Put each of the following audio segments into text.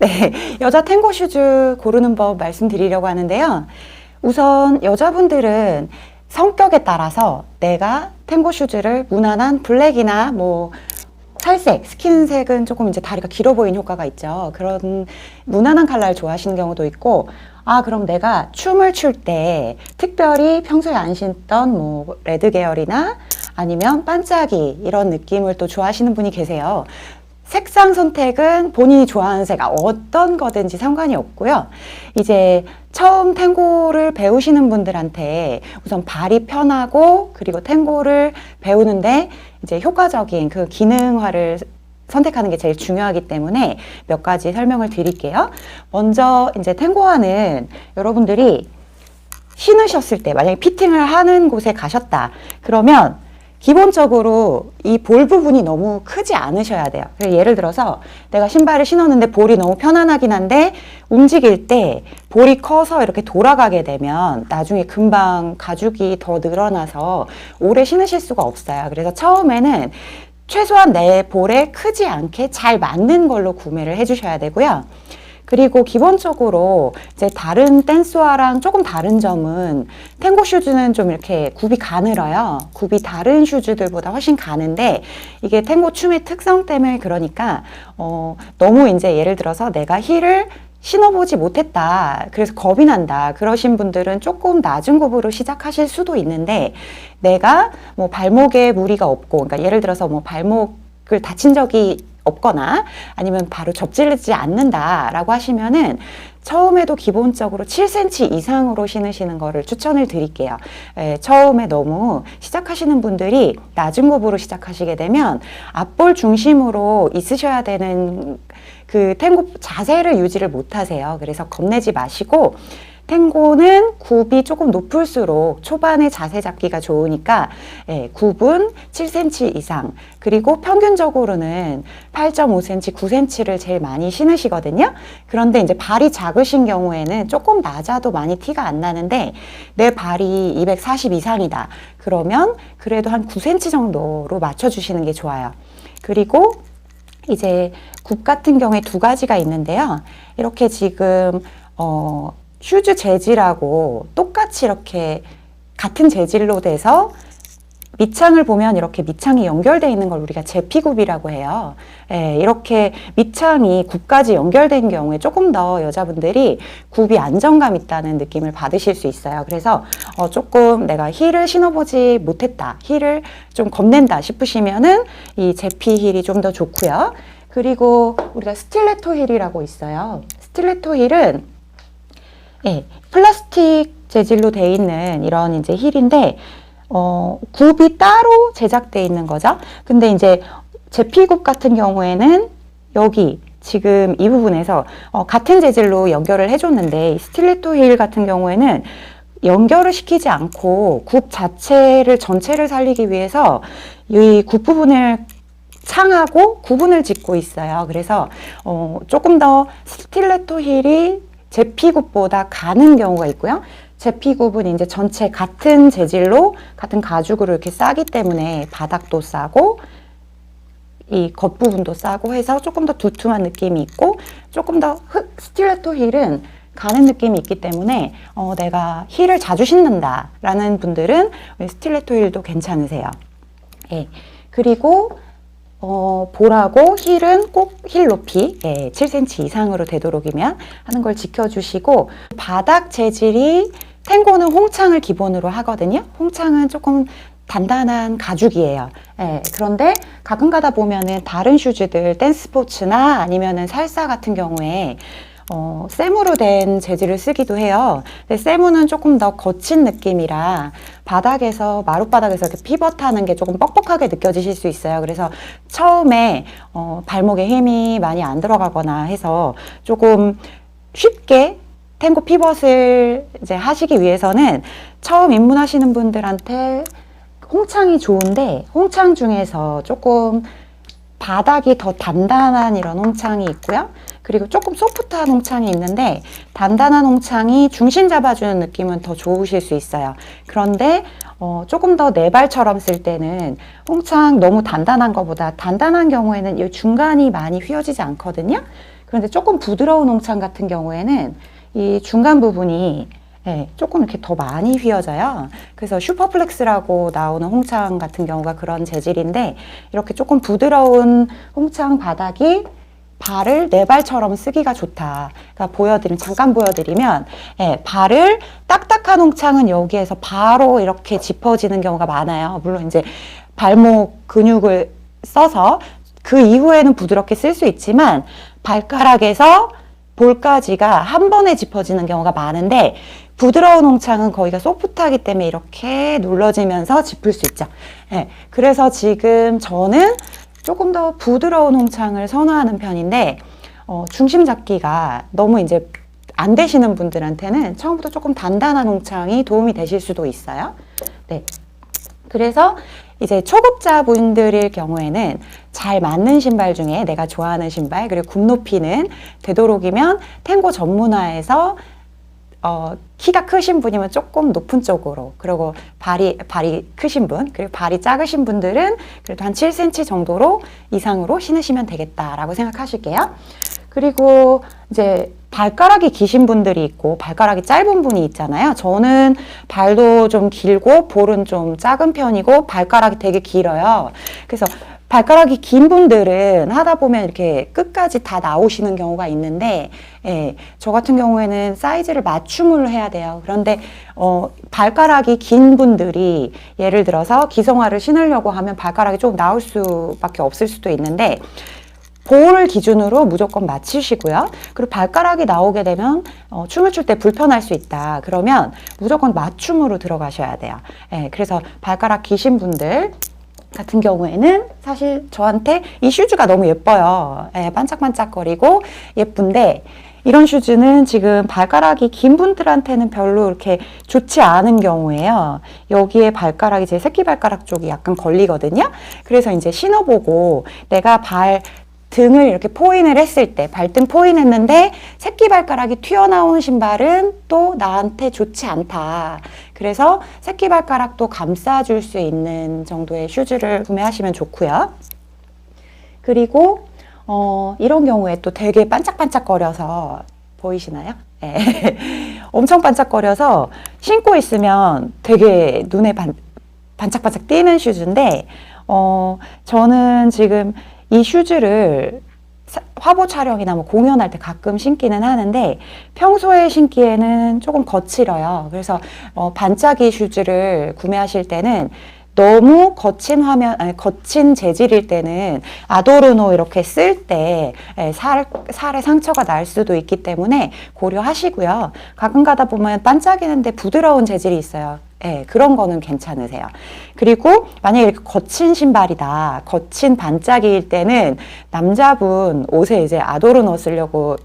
네, 여자 탱고 슈즈 고르는 법 말씀드리려고 하는데요. 우선 여자분들은 성격에 따라서 내가 탱고 슈즈를 무난한 블랙이나 뭐 살색, 스킨색은 조금 이제 다리가 길어 보이는 효과가 있죠. 그런 무난한 컬러를 좋아하시는 경우도 있고, 그럼 내가 춤을 출 때 특별히 평소에 안 신던 뭐 레드 계열이나 아니면 반짝이 이런 느낌을 또 좋아하시는 분이 계세요. 색상 선택은 본인이 좋아하는 색 어떤 거든지 상관이 없고요. 이제 처음 탱고를 배우시는 분들한테 우선 발이 편하고 그리고 탱고를 배우는데 이제 효과적인 그 기능화를 선택하는 게 제일 중요하기 때문에 몇 가지 설명을 드릴게요. 먼저 이제 탱고화는 여러분들이 신으셨을 때 만약에 피팅을 하는 곳에 가셨다 그러면 기본적으로 이 볼 부분이 너무 크지 않으셔야 돼요. 예를 들어서 내가 신발을 신었는데 볼이 너무 편안하긴 한데 움직일 때 볼이 커서 이렇게 돌아가게 되면 나중에 금방 가죽이 더 늘어나서 오래 신으실 수가 없어요. 그래서 처음에는 최소한 내 볼에 크지 않게 잘 맞는 걸로 구매를 해주셔야 되고요. 그리고 기본적으로 이제 다른 댄스화랑 조금 다른 점은 탱고 슈즈는 좀 이렇게 굽이 가늘어요. 굽이 다른 슈즈들보다 훨씬 가는데 이게 탱고 춤의 특성 때문에 그러니까 너무 이제 예를 들어서 내가 힐을 신어보지 못했다. 그래서 겁이 난다. 그러신 분들은 조금 낮은 굽으로 시작하실 수도 있는데 내가 뭐 발목에 무리가 없고 그러니까 예를 들어서 뭐 발목을 다친 적이 없거나 아니면 바로 접질리지 않는다라고 하시면은 처음에도 기본적으로 7cm 이상으로 신으시는 거를 추천을 드릴게요. 처음에 너무 시작하시는 분들이 낮은 굽으로 시작하시게 되면 앞볼 중심으로 있으셔야 되는 그 탱고 자세를 유지를 못 하세요. 그래서 겁내지 마시고 탱고는 굽이 조금 높을수록 초반에 자세 잡기가 좋으니까 굽은 7cm 이상 그리고 평균적으로는 8.5cm, 9cm를 제일 많이 신으시거든요. 그런데 이제 발이 작으신 경우에는 조금 낮아도 많이 티가 안 나는데 내 발이 240 이상이다. 그러면 그래도 한 9cm 정도로 맞춰주시는 게 좋아요. 그리고 이제 굽 같은 경우에 두 가지가 있는데요. 이렇게 지금 슈즈 재질하고 똑같이 이렇게 같은 재질로 돼서 밑창을 보면 이렇게 밑창이 연결되어 있는 걸 우리가 제피굽이라고 해요. 이렇게 밑창이 굽까지 연결된 경우에 조금 더 여자분들이 굽이 안정감 있다는 느낌을 받으실 수 있어요. 그래서 조금 내가 힐을 신어보지 못했다, 힐을 좀 겁낸다 싶으시면은 이 제피 힐이 좀 더 좋고요. 그리고 우리가 스틸레토 힐이라고 있어요. 스틸레토 힐은 플라스틱 재질로 돼 있는 이런 이제 힐인데 굽이 따로 제작돼 있는 거죠. 근데 이제 제피굽 같은 경우에는 여기 지금 이 부분에서 같은 재질로 연결을 해줬는데 이 스틸레토 힐 같은 경우에는 연결을 시키지 않고 굽 자체를 전체를 살리기 위해서 이 굽 부분을 창하고 구분을 짓고 있어요. 그래서 조금 더 스틸레토 힐이 제피굽보다 가는 경우가 있고요. 제피굽은 이제 전체 같은 재질로 같은 가죽으로 이렇게 싸기 때문에 바닥도 싸고 이 겉부분도 싸고 해서 조금 더 두툼한 느낌이 있고 조금 더 스틸레토 힐은 가는 느낌이 있기 때문에 내가 힐을 자주 신는다 라는 분들은 스틸레토 힐도 괜찮으세요. 그리고 볼하고 힐은 꼭 힐 높이 7cm 이상으로 되도록이면 하는 걸 지켜주시고 바닥 재질이 탱고는 홍창을 기본으로 하거든요. 홍창은 조금 단단한 가죽이에요. 그런데 가끔 가다 보면은 다른 슈즈들 댄스 스포츠나 아니면은 살사 같은 경우에 쇠무로 된 재질을 쓰기도 해요. 근데 쇠무는 조금 더 거친 느낌이라 바닥에서 마룻바닥에서 이렇게 피벗하는 게 조금 뻑뻑하게 느껴지실 수 있어요. 그래서 처음에 발목에 힘이 많이 안 들어가거나 해서 조금 쉽게 탱고 피벗을 이제 하시기 위해서는 처음 입문하시는 분들한테 홍창이 좋은데 홍창 중에서 조금 바닥이 더 단단한 이런 홍창이 있고요. 그리고 조금 소프트한 홍창이 있는데 단단한 홍창이 중심 잡아주는 느낌은 더 좋으실 수 있어요. 그런데 조금 더 내 발처럼 쓸 때는 홍창 너무 단단한 것보다 단단한 경우에는 이 중간이 많이 휘어지지 않거든요. 그런데 조금 부드러운 홍창 같은 경우에는 이 중간 부분이 조금 이렇게 더 많이 휘어져요. 그래서 슈퍼플렉스라고 나오는 홍창 같은 경우가 그런 재질인데, 이렇게 조금 부드러운 홍창 바닥이 발을 내 발처럼 쓰기가 좋다. 그러니까 잠깐 보여드리면, 발을 딱딱한 홍창은 여기에서 바로 이렇게 짚어지는 경우가 많아요. 물론 이제 발목 근육을 써서 그 이후에는 부드럽게 쓸 수 있지만, 발가락에서 볼까지가 한 번에 짚어지는 경우가 많은데, 부드러운 홍창은 거기가 소프트하기 때문에 이렇게 눌러지면서 짚을 수 있죠. 그래서 지금 저는 조금 더 부드러운 홍창을 선호하는 편인데, 중심 잡기가 너무 이제 안 되시는 분들한테는 처음부터 조금 단단한 홍창이 도움이 되실 수도 있어요. 네. 그래서 이제 초급자분들일 경우에는 잘 맞는 신발 중에 내가 좋아하는 신발, 그리고 굽 높이는 되도록이면 탱고 전문화에서 키가 크신 분이면 조금 높은 쪽으로, 그리고 발이 크신 분, 그리고 발이 작으신 분들은 그래도 한 7cm 정도로 이상으로 신으시면 되겠다라고 생각하실게요. 그리고 이제 발가락이 기신 분들이 있고 발가락이 짧은 분이 있잖아요. 저는 발도 좀 길고 볼은 좀 작은 편이고 발가락이 되게 길어요. 그래서 발가락이 긴 분들은 하다 보면 이렇게 끝까지 다 나오시는 경우가 있는데, 저 같은 경우에는 사이즈를 맞춤을 해야 돼요. 그런데 발가락이 긴 분들이 예를 들어서 기성화를 신으려고 하면 발가락이 좀 나올 수밖에 없을 수도 있는데, 볼 기준으로 무조건 맞추시고요. 그리고 발가락이 나오게 되면 춤을 출 때 불편할 수 있다. 그러면 무조건 맞춤으로 들어가셔야 돼요. 그래서 발가락 기신 분들 같은 경우에는 사실 저한테 이 슈즈가 너무 예뻐요. 반짝반짝거리고 예쁜데, 이런 슈즈는 지금 발가락이 긴 분들한테는 별로 이렇게 좋지 않은 경우에요. 여기에 발가락이 제 새끼발가락 쪽이 약간 걸리거든요. 그래서 이제 신어보고 내가 등을 이렇게 포인을 했을 때, 발등 포인했는데 새끼발가락이 튀어나온 신발은 또 나한테 좋지 않다. 그래서 새끼발가락도 감싸줄 수 있는 정도의 슈즈를 구매하시면 좋고요. 그리고 이런 경우에 또 되게 반짝반짝거려서 보이시나요? 엄청 반짝거려서 신고 있으면 되게 눈에 반짝반짝 띄는 슈즈인데, 저는 지금 이 슈즈를 화보 촬영이나 뭐 공연할 때 가끔 신기는 하는데, 평소에 신기에는 조금 거칠어요. 그래서 반짝이 슈즈를 구매하실 때는 너무 거친 재질일 때는 아도르노 이렇게 쓸 때 살에 상처가 날 수도 있기 때문에 고려하시고요. 가끔 가다 보면 반짝이는데 부드러운 재질이 있어요. 그런 거는 괜찮으세요. 그리고 만약에 이렇게 거친 신발이다, 거친 반짝이일 때는 남자분 옷에 이제 아도르노 쓰려고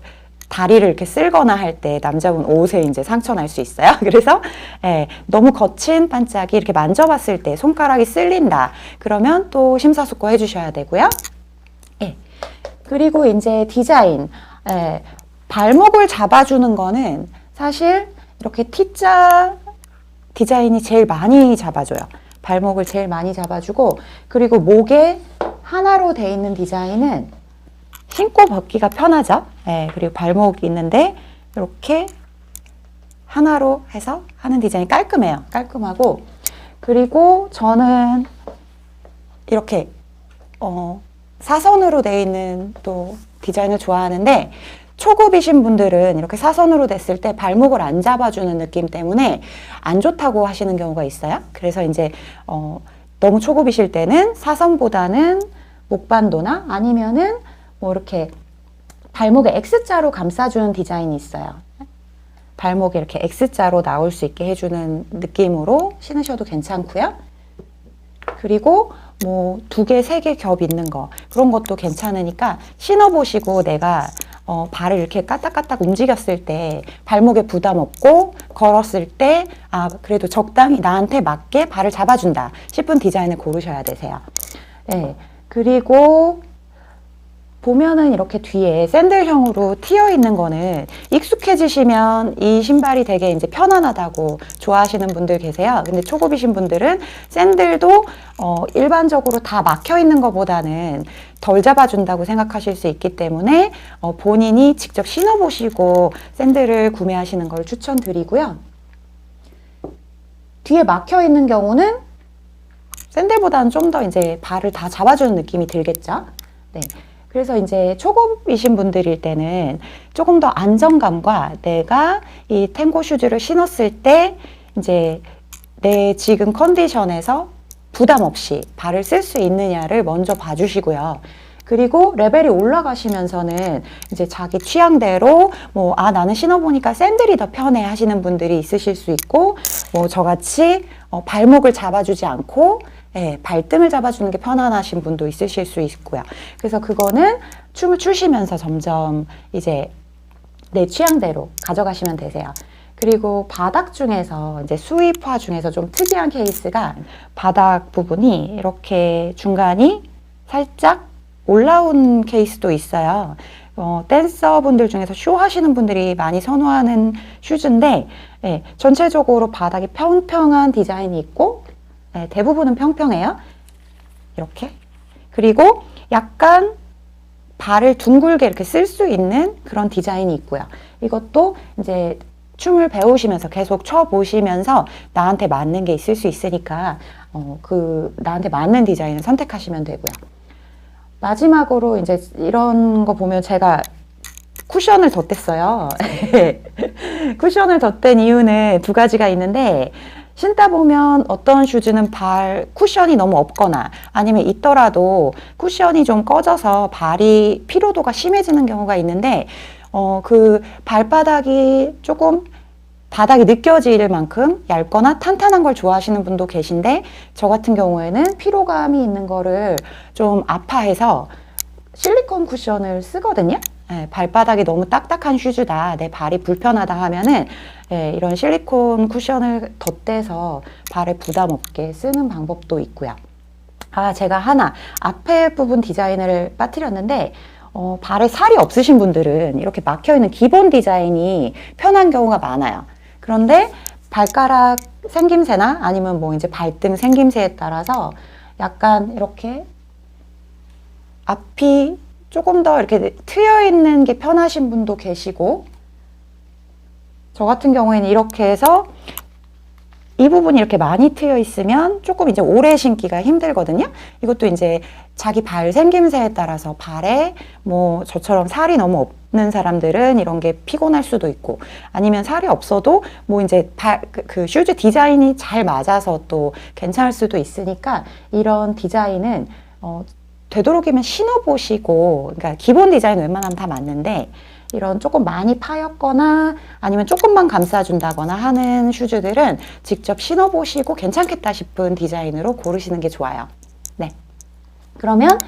다리를 이렇게 쓸거나 할 때 남자분 옷에 이제 상처 날 수 있어요. 그래서 너무 거친 반짝이 이렇게 만져봤을 때 손가락이 쓸린다. 그러면 또 심사숙고 해주셔야 되고요. 그리고 이제 디자인, 발목을 잡아주는 거는 사실 이렇게 T자 디자인이 제일 많이 잡아줘요. 발목을 제일 많이 잡아주고, 그리고 목에 하나로 돼 있는 디자인은 신고 벗기가 편하죠. 그리고 발목이 있는데 이렇게 하나로 해서 하는 디자인이 깔끔해요. 깔끔하고, 그리고 저는 이렇게 사선으로 돼 있는 또 디자인을 좋아하는데, 초급이신 분들은 이렇게 사선으로 됐을 때 발목을 안 잡아주는 느낌 때문에 안 좋다고 하시는 경우가 있어요. 그래서 이제 너무 초급이실 때는 사선보다는 목반도나 아니면은 뭐 이렇게 발목에 X자로 감싸주는 디자인이 있어요. 발목에 이렇게 X자로 나올 수 있게 해주는 느낌으로 신으셔도 괜찮고요. 그리고 뭐 2개, 3개 겹 있는 거, 그런 것도 괜찮으니까 신어보시고 내가 발을 이렇게 까딱까딱 움직였을 때 발목에 부담 없고 걸었을 때 그래도 적당히 나한테 맞게 발을 잡아준다 싶은 디자인을 고르셔야 되세요. 그리고 보면은 이렇게 뒤에 샌들형으로 튀어 있는 거는 익숙해지시면 이 신발이 되게 이제 편안하다고 좋아하시는 분들 계세요. 근데 초급이신 분들은 샌들도 일반적으로 다 막혀 있는 것보다는 덜 잡아준다고 생각하실 수 있기 때문에 본인이 직접 신어보시고 샌들을 구매하시는 걸 추천드리고요. 뒤에 막혀 있는 경우는 샌들보다는 좀 더 이제 발을 다 잡아주는 느낌이 들겠죠. 네. 그래서 이제 초급이신 분들일 때는 조금 더 안정감과 내가 이 탱고 슈즈를 신었을 때 이제 내 지금 컨디션에서 부담 없이 발을 쓸 수 있느냐를 먼저 봐주시고요. 그리고 레벨이 올라가시면서는 이제 자기 취향대로 나는 신어보니까 샌들이 더 편해 하시는 분들이 있으실 수 있고, 저같이 발목을 잡아주지 않고 발등을 잡아주는 게 편안하신 분도 있으실 수 있고요. 그래서 그거는 춤을 추시면서 점점 이제 내 취향대로 가져가시면 되세요. 그리고 바닥 중에서 이제 수입화 중에서 좀 특이한 케이스가 바닥 부분이 이렇게 중간이 살짝 올라온 케이스도 있어요. 댄서분들 중에서 쇼 하시는 분들이 많이 선호하는 슈즈인데 전체적으로 바닥이 평평한 디자인이 있고 대부분은 평평해요. 이렇게. 그리고 약간 발을 둥글게 이렇게 쓸 수 있는 그런 디자인이 있고요. 이것도 이제 춤을 배우시면서 계속 춰보시면서 나한테 맞는 게 있을 수 있으니까 나한테 맞는 디자인을 선택하시면 되고요. 마지막으로 이제 이런 거 보면 제가 쿠션을 덧댔어요. 쿠션을 덧댄 이유는 두 가지가 있는데, 신다 보면 어떤 슈즈는 발 쿠션이 너무 없거나 아니면 있더라도 쿠션이 좀 꺼져서 발이 피로도가 심해지는 경우가 있는데, 그 발바닥이 조금 바닥이 느껴질 만큼 얇거나 탄탄한 걸 좋아하시는 분도 계신데, 저 같은 경우에는 피로감이 있는 거를 좀 아파해서 실리콘 쿠션을 쓰거든요. 발바닥이 너무 딱딱한 슈즈다, 내 발이 불편하다 하면은 이런 실리콘 쿠션을 덧대서 발에 부담 없게 쓰는 방법도 있고요. 제가 하나 앞에 부분 디자인을 빠뜨렸는데, 발에 살이 없으신 분들은 이렇게 막혀있는 기본 디자인이 편한 경우가 많아요. 그런데 발가락 생김새나 아니면 이제 발등 생김새에 따라서 약간 이렇게 앞이 조금 더 이렇게 트여 있는 게 편하신 분도 계시고, 저 같은 경우에는 이렇게 해서 이 부분이 이렇게 많이 트여 있으면 조금 이제 오래 신기가 힘들거든요. 이것도 이제 자기 발 생김새에 따라서 발에 저처럼 살이 너무 없는 사람들은 이런 게 피곤할 수도 있고, 아니면 살이 없어도 이제 그 슈즈 디자인이 잘 맞아서 또 괜찮을 수도 있으니까, 이런 디자인은 되도록이면 신어보시고, 그러니까 기본 디자인 웬만하면 다 맞는데 이런 조금 많이 파였거나 아니면 조금만 감싸준다거나 하는 슈즈들은 직접 신어보시고 괜찮겠다 싶은 디자인으로 고르시는 게 좋아요. 네. 그러면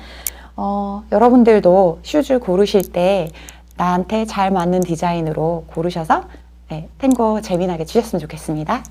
여러분들도 슈즈 고르실 때 나한테 잘 맞는 디자인으로 고르셔서 탱고 재미나게 치셨으면 좋겠습니다.